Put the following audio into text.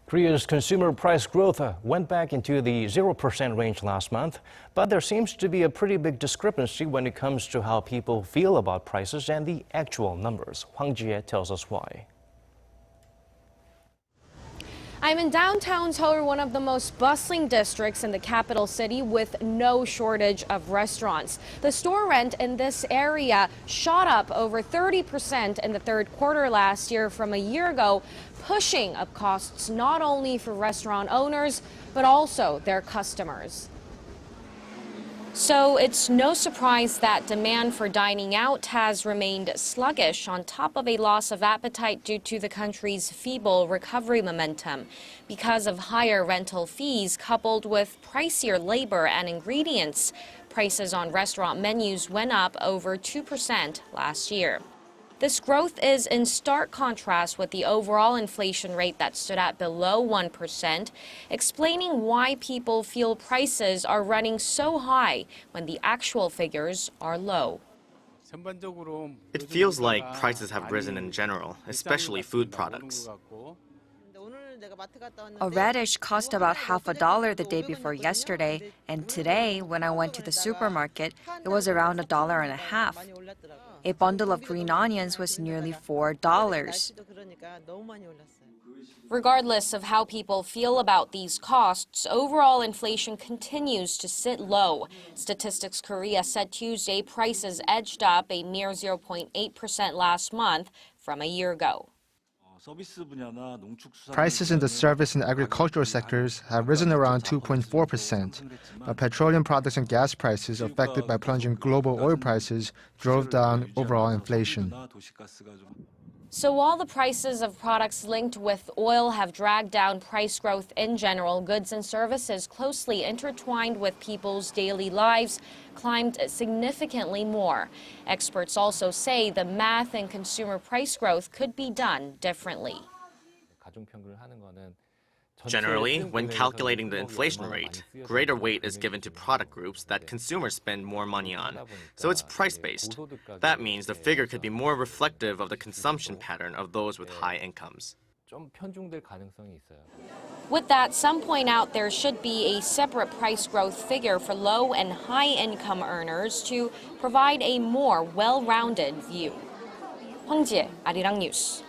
Korea's consumer price growth went back into the 0% range last month, but there seems to be a pretty big discrepancy when it comes to how people feel about prices and the actual numbers. Hwang Ji-hye tells us why. I'm in downtown Seoul, one of the most bustling districts in the capital city with no shortage of restaurants. The store rent in this area shot up over 30% in the third quarter last year from a year ago, pushing up costs not only for restaurant owners, but also their customers. So it's no surprise that demand for dining out has remained sluggish on top of a loss of appetite due to the country's feeble recovery momentum. Because of higher rental fees coupled with pricier labor and ingredients, prices on restaurant menus went up over 2% last year. This growth is in stark contrast with the overall inflation rate that stood at below 1%, explaining why people feel prices are running so high when the actual figures are low. It feels like prices have risen in general, especially food products. A radish cost about $50 the day before yesterday, and today, when I went to the supermarket, it was around $1.50. A bundle of green onions was nearly $4. Regardless of how people feel about these costs, overall inflation continues to sit low. Statistics Korea said Tuesday prices edged up a mere 0.8% last month from a year ago. Prices in the service and agricultural sectors have risen around 2.4%, but petroleum products and gas prices affected by plunging global oil prices drove down overall inflation. So while the prices of products linked with oil have dragged down price growth in general, goods and services closely intertwined with people's daily lives climbed significantly more. Experts also say the math in consumer price growth could be done differently. Generally, when calculating the inflation rate, greater weight is given to product groups that consumers spend more money on, so it's price-based. That means the figure could be more reflective of the consumption pattern of those with high incomes. With that, some point out there should be a separate price growth figure for low and high-income earners to provide a more well-rounded view. Hwang Ji-hye, Arirang News.